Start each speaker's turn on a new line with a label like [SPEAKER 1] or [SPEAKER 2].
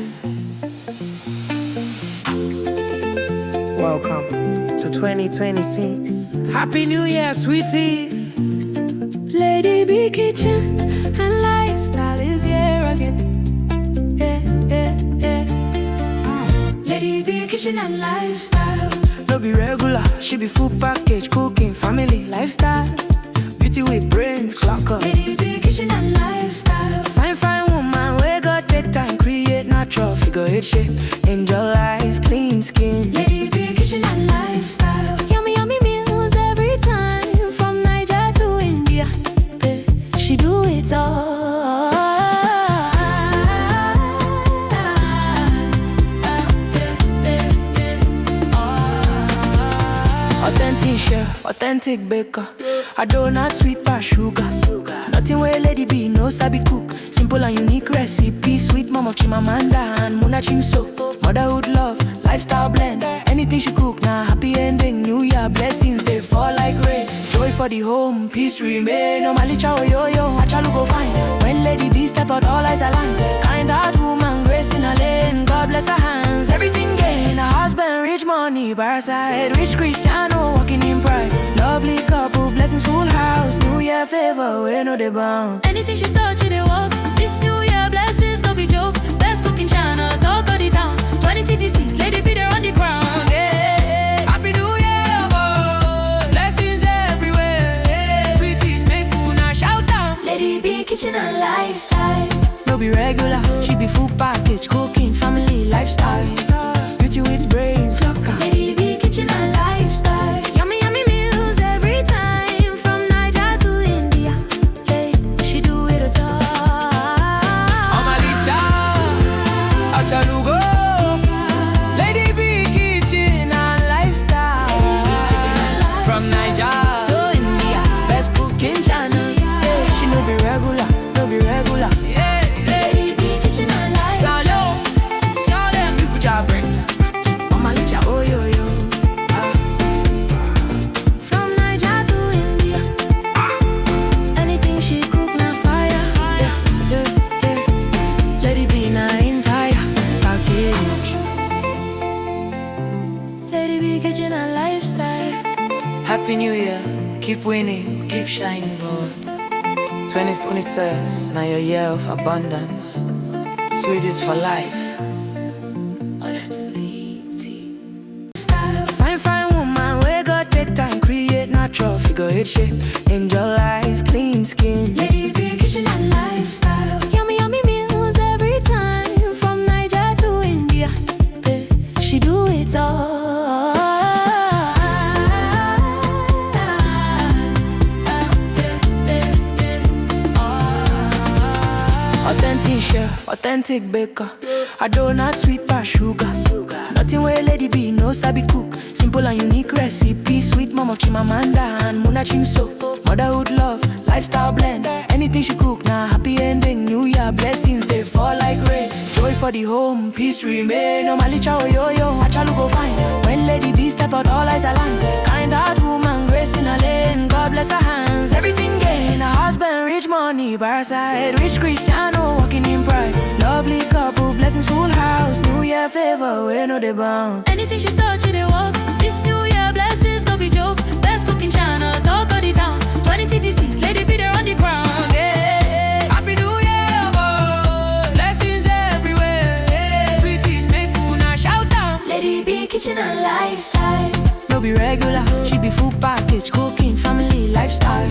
[SPEAKER 1] Yes. Welcome to 2026. Happy New Year, sweeties.
[SPEAKER 2] Lady B kitchen and lifestyle is here again. Lady B kitchen and lifestyle.
[SPEAKER 1] No be regular, she be full package, cooking, family, lifestyle. Beauty with brains, clock up.
[SPEAKER 2] Lady B kitchen and lifestyle.
[SPEAKER 1] Fine woman, we got take time, create natural figure eight shape. Angel eyes, clean skin.
[SPEAKER 2] Lady B kitchen and lifestyle. Yummy meals every time, from Niger to India. She do it all.
[SPEAKER 1] Authentic chef, authentic baker. A donut sweet past sugar. Nothing where Lady B no sabi cook. Simple and unique recipe. Sweet mom of Chimamanda and Muna Chimso. Motherhood love, lifestyle blend. Anything she cook, nah happy ending. New Year blessings, they fall like rain. Joy for the home, peace remain. Normally chow yo, achalu go fine. When Lady B step out, all eyes align. Kind heart woman, grace in her lane. God bless her hands, everything gain. Her husband, rich money, by her side. Rich Cristiano, walking in pride. Lovely couple, blessings full house. New Year favor, we know they bounce.
[SPEAKER 2] Anything she touch, it walk. This New Year blessings, no be joke. Best cooking channel, talk of the town. 2026, Lady B there on the ground. Yeah.
[SPEAKER 1] Happy New Year, boy. Blessings everywhere. Yeah. Sweeties, make una shout out.
[SPEAKER 2] Lady B kitchen and lifestyle.
[SPEAKER 1] No be regular, she be full package, cooking, family, lifestyle. Beauty with brains, clock up.
[SPEAKER 2] Lady B kitchen and lifestyle. Yummy meals every time, from Niger to India. Hey, she do it all.
[SPEAKER 1] Omalicha, Achalugo. Lady B kitchen and lifestyle. From Niger to India, best cooking channel. Yeah, she no be regular, no be regular. Yeah.
[SPEAKER 2] Lady B kitchen and lifestyle.
[SPEAKER 1] Tell them people job brains. Omalicha, oh yo.
[SPEAKER 2] From Niger to India. Anything she cook, na fire. Yeah.
[SPEAKER 1] Lady B na entire package.
[SPEAKER 2] Lady B kitchen and lifestyle.
[SPEAKER 1] Happy New Year, keep winning, keep shining, boy. 2026, now your year of abundance. Sweeties for life. Fine woman, we got take time, create natural figure eight shape. Angel eyes, clean skin.
[SPEAKER 2] Lady B kitchen and lifestyle. Yummy meals every time, from Niger to India. She do it all.
[SPEAKER 1] Authentic chef, authentic baker. A donut sweet past sugar. Nothing where Lady B no sabi cook. Simple and unique recipe. Sweet mom of Chimamanda and Muna Chimso. Motherhood love, lifestyle blend. Anything she cook, nah happy ending. New Year blessings, they fall like rain. Joy for the home, peace remain. Normally chow yo, achalu go fine. When Lady B step out, all eyes align. Kind heart woman, grace in her lane. God bless her hands, everything gain. Her husband, rich money, by her side. Rich Cristiano, walking in pride. Lovely couple, blessings full house. New Year favor, we know they bounce.
[SPEAKER 2] Anything she touch, it walk. This New Year blessings, no be joke. Best cooking channel, talk of the town. 2026, Lady B there on the ground. Yeah.
[SPEAKER 1] Happy New Year, boy. Blessings everywhere. Yeah. Sweeties, make una shout out.
[SPEAKER 2] Lady B kitchen and lifestyle.
[SPEAKER 1] No be regular, she be full package, cooking, family, lifestyle.